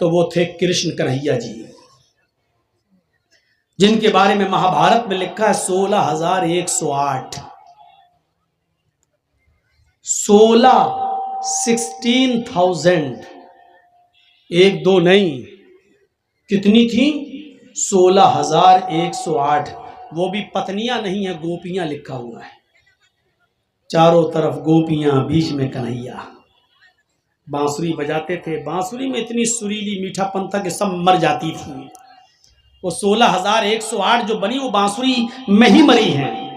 तो वो थे कृष्ण कन्हैया जी, जिनके बारे में महाभारत में लिखा है 16,108। 16,000, एक दो नहीं, कितनी थी? 16,108। वो भी पत्नियां नहीं है, गोपियां लिखा हुआ है। चारों तरफ गोपियां, बीच में कन्हैया। बांसुरी बजाते थे, बांसुरी में इतनी सुरीली मीठापन था कि सब मर जाती थी। वो 16,108 जो बनी वो बांसुरी में ही मरी है।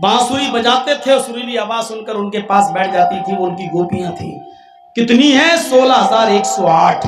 बांसुरी बजाते थे और सुरीली आवाज सुनकर उनके पास बैठ जाती थी, वो उनकी गोपियां थी। कितनी है? 16,108।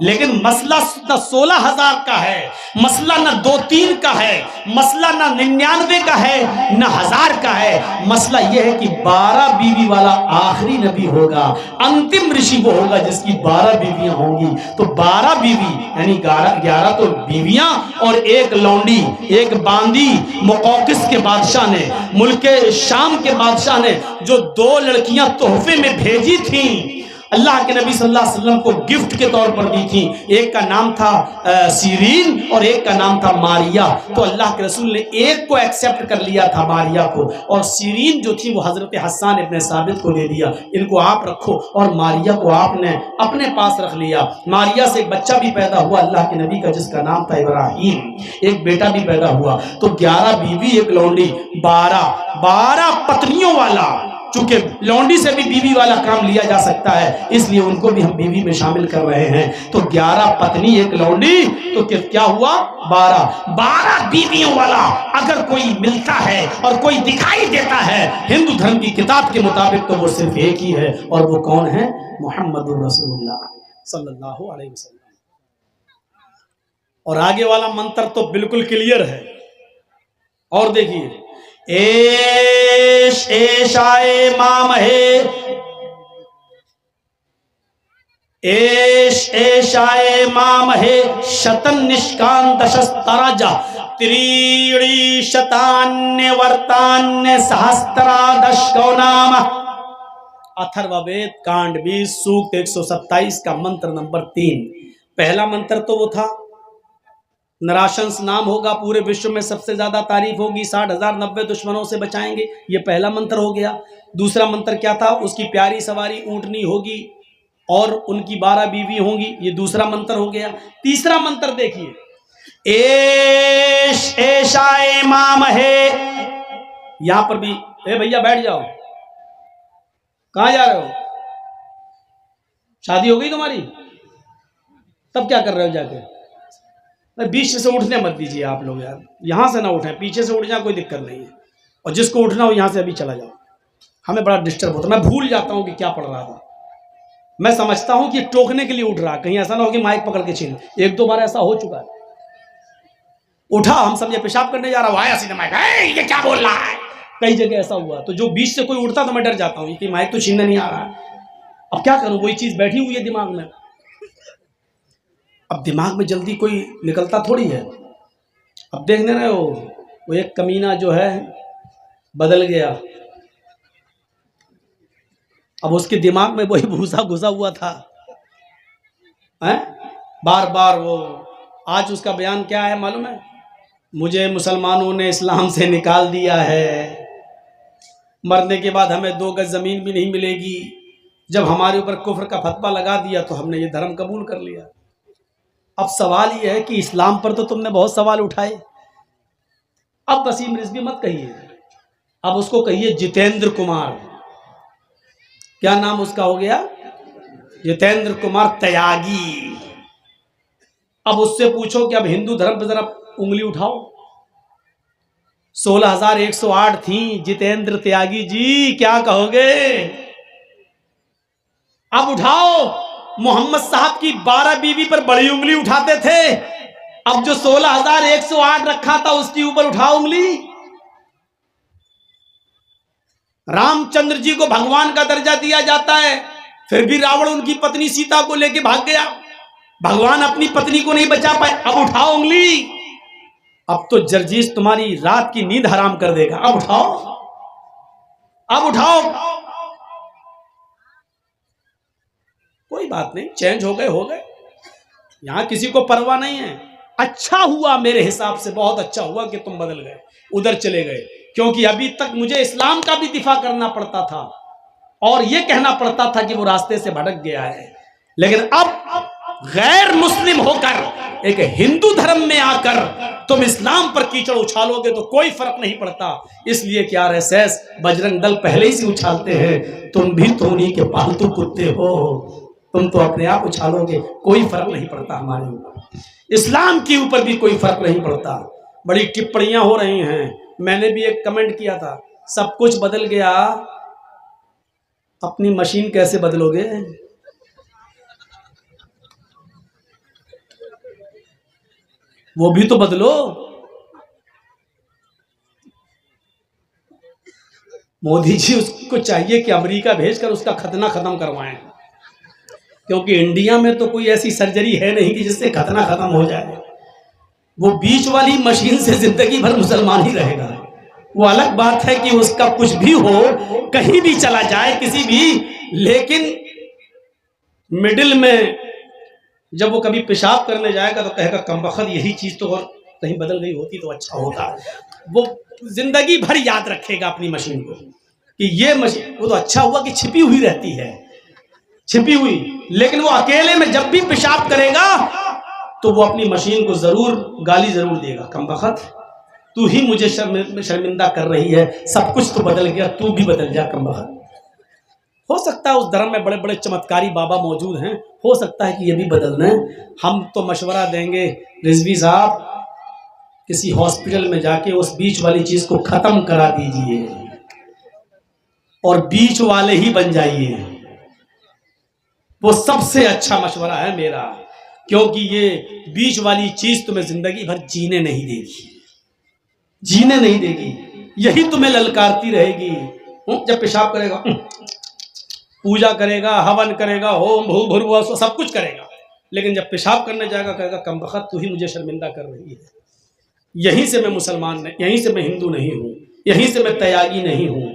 लेकिन मसला न 16,000 का है, मसला न 2-3 का है, मसला न 99 का है, न 1000 का है। मसला यह है कि 12 बीवी वाला आखिरी नबी होगा, अंतिम ऋषि वो होगा जिसकी 12 बीवियां होंगी। तो 12 बीवी यानी 11 तो बीवियां और एक लौंडी, एक बांदी। मुकौकिस के बादशाह ने, मुल्क शाम के बादशाह ने जो 2 लड़कियां तोहफे में भेजी थी, अल्लाह के नबी सल्लल्लाहु अलैहि वसल्लम को गिफ्ट के तौर पर दी थी। एक का नाम था सीरीन और एक का नाम था मारिया। तो अल्लाह के रसूल ने एक को एक्सेप्ट कर लिया था, मारिया को, और सीरीन जो थी वो हजरत हसन इब्ने साबित को दे दिया, इनको आप रखो, और मारिया को आपने अपने पास रख लिया। मारिया से एक बच्चा भी पैदा हुआ अल्लाह के नबी का, जिसका नाम था इब्राहिम। एक बेटा भी पैदा हुआ। तो 11 बीवी, एक लौंडी, 12 पत्नियों वाला। चूंकि लौंडी से भी बीवी वाला काम लिया जा सकता है, इसलिए उनको भी हम बीवी में शामिल कर रहे हैं। तो 11 पत्नी, एक लौंडी, तो क्या हुआ? 12 बीवियों वाला अगर कोई मिलता है और कोई दिखाई देता है हिंदू धर्म की किताब के मुताबिक, तो वो सिर्फ एक ही है, और वो कौन है? मुहम्मदुर रसूलुल्लाह सल्लल्लाहु अलैहि वसल्लम। और आगे वाला मंत्र तो बिल्कुल क्लियर है। और देखिए, एशाए मामहे, एशाए मामहे शतन निष्कांतशस्तराजा त्रीणि शतान्य वर्तान्य सहस्त्रादशको नाम। अथर्ववेद कांड 20 सूक्त 127 का मंत्र नंबर 3। पहला मंत्र तो वो था, नराशंस नाम होगा, पूरे विश्व में सबसे ज्यादा तारीफ होगी, 60,090 दुश्मनों से बचाएंगे, ये पहला मंत्र हो गया। दूसरा मंत्र क्या था? उसकी प्यारी सवारी ऊंटनी होगी और उनकी 12 बीवी होंगी, ये दूसरा मंत्र हो गया। तीसरा मंत्र देखिए, एशाए मामहे। यहां पर भी, ए भैया बैठ जाओ, कहां जा रहे हो? शादी हो गई तुम्हारी? तब क्या कर रहे हो जाके? बीच से उठने मत दीजिए आप लोग यार, यहां से ना उठें, पीछे से उठ जाए कोई दिक्कत नहीं है, और जिसको उठना हो यहां से अभी चला जाओ। हमें बड़ा डिस्टर्ब होता है, मैं भूल जाता हूं कि क्या पढ़ रहा था। मैं समझता हूं कि टोकने के लिए उठ रहा, कहीं ऐसा ना हो कि माइक पकड़ के छीन। 1-2 बार ऐसा हो चुका है। उठा, हम समझे पेशाब करने जा रहा हूं, आया सीधा माइक, ये क्या बोल रहा है। कई जगह ऐसा हुआ, तो जो बीच से कोई उठता तो मैं डर जाता हूं कि माइक तो छीनने नहीं आ रहा है। अब क्या करूं, वही चीज बैठी हुई है दिमाग में। अब दिमाग में जल्दी कोई निकलता थोड़ी है। अब देखने रहे हो, वो एक कमीना जो है बदल गया, अब उसके दिमाग में वही भूसा घुसा हुआ था, हैं? बार बार वो, आज उसका बयान क्या है मालूम है? मुझे मुसलमानों ने इस्लाम से निकाल दिया है, मरने के बाद हमें 2 गज जमीन भी नहीं मिलेगी। जब हमारे ऊपर कुफ्र का फतवा लगा दिया तो हमने ये धर्म कबूल कर लिया। अब सवाल यह है कि इस्लाम पर तो तुमने बहुत सवाल उठाए, अब वसीम रिजवी मत कहिए, अब उसको कहिए जितेंद्र कुमार। क्या नाम उसका हो गया? जितेंद्र कुमार त्यागी। अब उससे पूछो कि अब हिंदू धर्म पर जरा उंगली उठाओ। 16,108 थी, जितेंद्र त्यागी जी क्या कहोगे? अब उठाओ। मोहम्मद साहब की 12 बीवी पर बड़ी उंगली उठाते थे, अब जो 16,108 रखा था उसके ऊपर उठाओ उंगली। रामचंद्र जी को भगवान का दर्जा दिया जाता है, फिर भी रावण उनकी पत्नी सीता को लेके भाग गया, भगवान अपनी पत्नी को नहीं बचा पाए, अब उठाओ उंगली। अब तो जर्जीस तुम्हारी रात की नींद हराम कर देगा। अब उठाओ, अब उठाओ। कोई बात नहीं, चेंज हो गए, यहाँ किसी को परवाह नहीं है। अच्छा हुआ मेरे हिसाब से, बहुत अच्छा हुआ कि तुम बदल गए, उधर चले गए, क्योंकि अभी तक मुझे इस्लाम का भी दिफा करना पड़ता था और ये कहना पड़ता था कि वो रास्ते से भटक गया है। लेकिन अब गैर मुस्लिम होकर एक हिंदू धर्म में आकर तुम इस्लाम पर कीचड़ उछालोगे तो कोई फर्क नहीं पड़ता। इसलिए कि आरएसएस, बजरंग दल पहले ही से उछालते हैं, तुम भी तो उन्हीं के पालतू कुत्ते हो, तुम तो अपने आप उछालोगे, कोई फर्क नहीं पड़ता हमारे ऊपर, इस्लाम के ऊपर भी कोई फर्क नहीं पड़ता। बड़ी टिप्पणियां हो रही हैं, मैंने भी एक कमेंट किया था, सब कुछ बदल गया, अपनी मशीन कैसे बदलोगे? वो भी तो बदलो। मोदी जी उसको चाहिए कि अमेरिका भेजकर उसका खतना खत्म करवाएं, क्योंकि इंडिया में तो कोई ऐसी सर्जरी है नहीं कि जिससे खतना खत्म हो जाए। वो बीच वाली मशीन से जिंदगी भर मुसलमान ही रहेगा। वो अलग बात है कि उसका कुछ भी हो, कहीं भी चला जाए किसी भी, लेकिन मिडिल में जब वो कभी पेशाब करने जाएगा तो कहेगा कमबख्त यही चीज तो और कहीं बदल गई होती तो अच्छा होता। वो जिंदगी भर याद रखेगा अपनी मशीन को कि ये मशीन, वो तो अच्छा हुआ कि छिपी हुई रहती है, छिपी हुई, लेकिन वो अकेले में जब भी पेशाब करेगा तो वो अपनी मशीन को जरूर गाली जरूर देगा, कमबख्त तू ही मुझे शर्मिंदा कर रही है, सब कुछ तो बदल गया, तू भी बदल जा कमबख्त। हो सकता है उस धर्म में बड़े बड़े चमत्कारी बाबा मौजूद हैं, हो सकता है कि ये भी बदल दें। हम तो मशवरा देंगे रिजवी साहब, किसी हॉस्पिटल में जाके उस बीच वाली चीज को खत्म करा दीजिए और बीच वाले ही बन जाइए। वो सबसे अच्छा मशवरा है मेरा, क्योंकि ये बीच वाली चीज तुम्हें जिंदगी भर जीने नहीं देगी, जीने नहीं देगी, यही तुम्हें ललकारती रहेगी। जब पेशाब करेगा, पूजा करेगा, हवन करेगा, होम भूर्भुवः स्वः सब कुछ करेगा, लेकिन जब पेशाब करने जाएगा कहेगा कमबख्त तू ही मुझे शर्मिंदा कर रही है, यहीं से मैं मुसलमान नहीं, यहीं से मैं हिंदू नहीं हूँ, यहीं से मैं त्यागी नहीं हूँ,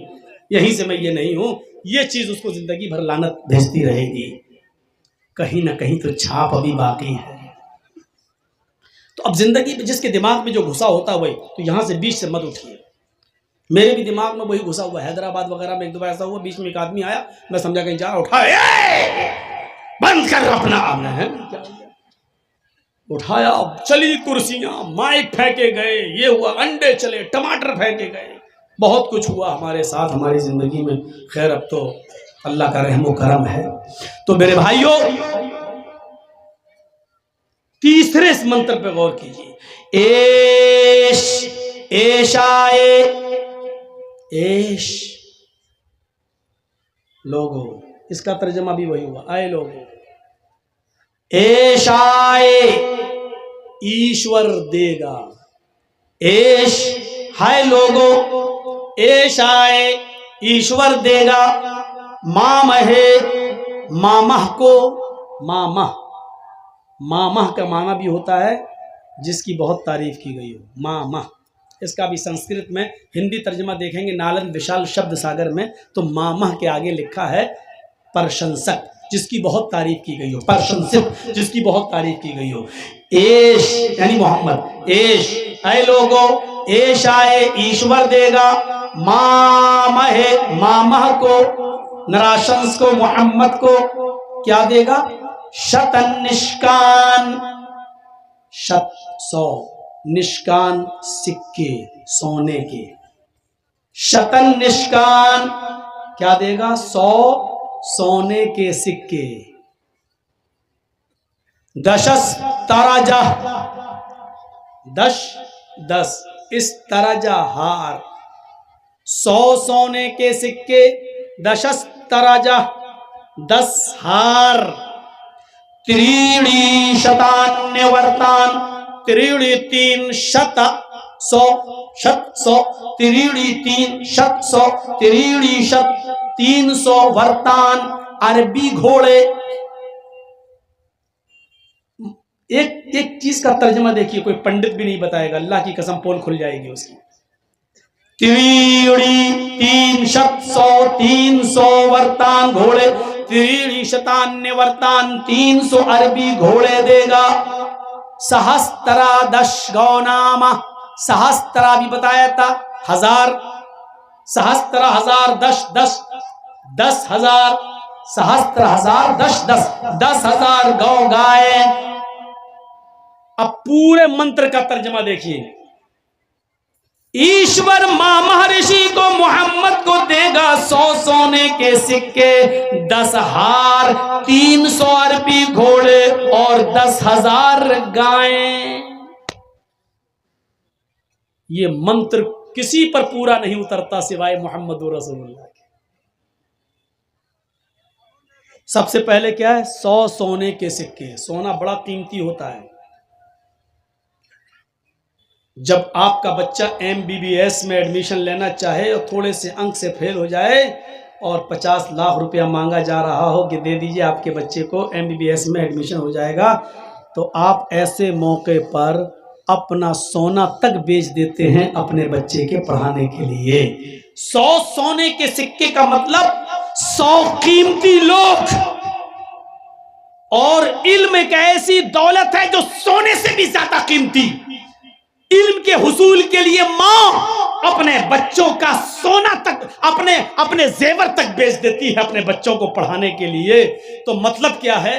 यहीं से मैं ये नहीं हूँ। ये चीज उसको जिंदगी भर लानत भेजती रहेगी, कहीं ना कहीं तो छाप अभी बाकी है। तो अब जिंदगी में जिसके दिमाग में जो घुसा होता है वही, तो यहाँ से बीच से मत उठिए। मेरे भी दिमाग में वही घुसा हुआ, हैदराबाद वगैरह में एक दो बार ऐसा हुआ, बीच में एक आदमी आया, मैं समझा कहीं जा, उठाया, बंद कर अपना, आपने है उठाया, चली कुर्सियां, माइक फेंके गए, ये हुआ, अंडे चले, टमाटर फेंके गए, बहुत कुछ हुआ हमारे साथ हमारी जिंदगी में। खैर अब तो अल्लाह का रहमो करम है। तो मेरे भाइयों, तीसरे इस मंत्र पे गौर कीजिए, एशाए, एश लोगो, इसका तर्जमा भी वही हुआ, आए लोगो, एशाए ईश्वर देगा, एश हाय लोगो, एशाए ईश्वर देगा, मामहे मामह को, मामह, मामह का माना भी होता है जिसकी बहुत तारीफ की गई हो, मामह। इसका भी संस्कृत में हिंदी तर्जमा देखेंगे नालंद विशाल शब्द सागर में, तो मामह के आगे लिखा है प्रशंसक, जिसकी बहुत तारीफ की गई हो, प्रशंसित जिसकी बहुत तारीफ की गई हो। एश यानी मोहम्मद, एश ऐ लोगो, एश आए ईश्वर देगा, मामहे मामह को, नराशंस को, मोहम्मद को क्या देगा, शतन निष्कान, शत सौ, निष्कान सिक्के सोने के, शतन निष्कान क्या देगा, 100 सोने के सिक्के, दशस तरजा, 10 इस तरजा हार, 100 सोने के सिक्के, दशस तरजा 10 हार, त्रीणी शतान्य वर्तान, त्रीणी 3 शत 100, शत 100, त्रीणी 3 शत 100, त्रीणी शत 300 वर्तान, अरबी घोड़े। एक चीज का तर्जमा देखिए, कोई पंडित भी नहीं बताएगा, अल्लाह की कसम पोल खुल जाएगी उसकी। त्रीणी 3 शत 100, 300 वर्तान घोड़े, त्रीणि शतान्य वर्तान, 300 अरबी घोड़े देगा। सहस्त्रा 10 गौनामा, सहस्त्रा भी बताया था 1000, सहस्त्र 1000 10 10 10,000, सहस्त्र 1000 10 10 10,000 गौ गाय। अब पूरे मंत्र का तर्जमा देखिए। ईश्वर मां महर्षि को मोहम्मद को देगा 100 सोने के सिक्के, 10 हार, 300 अरबी घोड़े और 10,000 गायें। ये मंत्र किसी पर पूरा नहीं उतरता सिवाय मोहम्मद रसूलुल्लाह के। सबसे पहले क्या है? 100 सोने के सिक्के। सोना बड़ा कीमती होता है। जब आपका बच्चा MBBS में एडमिशन लेना चाहे और थोड़े से अंक से फेल हो जाए और 50 लाख रुपया मांगा जा रहा हो कि दे दीजिए आपके बच्चे को MBBS में एडमिशन हो जाएगा, तो आप ऐसे मौके पर अपना सोना तक बेच देते हैं अपने बच्चे के पढ़ाने के लिए। 100 सोने के सिक्के का मतलब 100 कीमती लोग। और इल्म एक ऐसी दौलत है जो सोने से भी ज्यादा कीमती। इल्म के हुसूल के लिए मां अपने बच्चों का सोना तक, अपने जेवर तक बेच देती है अपने बच्चों को पढ़ाने के लिए। तो मतलब क्या है?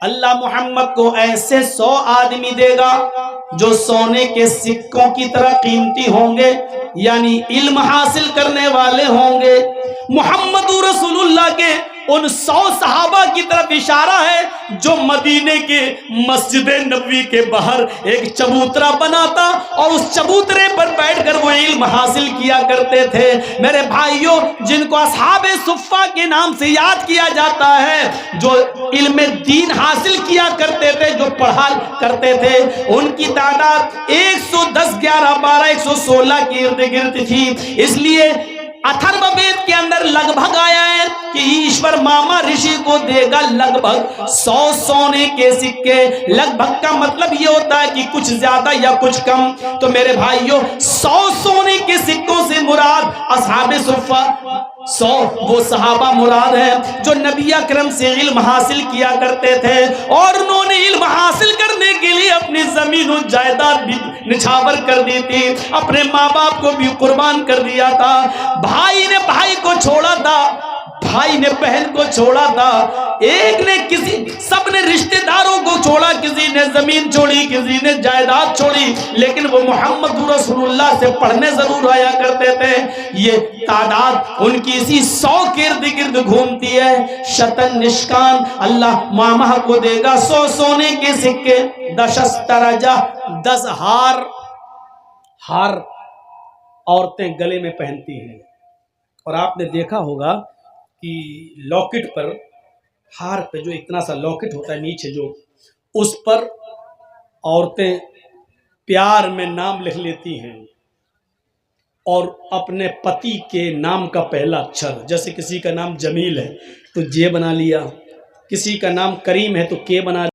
अल्लाह मोहम्मद को ऐसे 100 आदमी देगा जो सोने के सिक्कों की तरह कीमती होंगे, यानी इल्म हासिल करने वाले होंगे। मोहम्मद रसूलुल्लाह के उन 100 सहाबा की तरफ इशारा है जो मदीने के मस्जिद नबवी के बाहर एक चबूतरा बनाता और उस चबूतरे पर बैठकर वो इल्म हासिल किया करते थे। मेरे भाइयों, जिनको असहाबे सुफ़्फ़ा के नाम से याद किया जाता है, जो इल्म दीन हासिल किया करते थे, जो पढ़ा करते थे, उनकी तादाद 110, 11, 12, 116 के इर्द गिर्द थी। इसलिए अथर्ववेद के अंदर लगभग आया है कि ईश्वर मामा ऋषि को देगा लगभग 100 सोने के सिक्के। लगभग का मतलब ये होता है कि कुछ ज्यादा या कुछ कम। तो मेरे भाइयों, 100 सोने के सिक्कों से मुराद असहाबे सुफ़्फ़ा, 100 वो सहाबा मुराद है जो नबी अकरम से इल्म हासिल किया करते थे और उन्होंने इल्म हासिल करने के लिए अपनी जमीन और जायदाद भी निछावर कर दी थी, अपने माँ बाप को भी कुर्बान कर दिया था, भाई ने भाई को छोड़ा था, भाई ने बहन को छोड़ा था, एक ने किसी, सब ने रिश्तेदारों को छोड़ा, किसी ने जमीन छोड़ी, किसी ने जायदाद छोड़ी, लेकिन वो मोहम्मद रसूलुल्लाह से पढ़ने जरूर आया करते थे। ये तादाद उनकी इसी 100 के इर्द गिर्द घूमती है। शतन निष्कान अल्लाह मामा को देगा 100 सोने के सिक्के, 10 हार औरतें गले में पहनती हैं। और आपने देखा होगा कि लॉकेट पर, हार पे जो इतना सा लॉकेट होता है नीचे, जो उस पर औरतें प्यार में नाम लिख लेती हैं और अपने पति के नाम का पहला अक्षर, जैसे किसी का नाम जमील है तो जे बना लिया, किसी का नाम करीम है तो के बना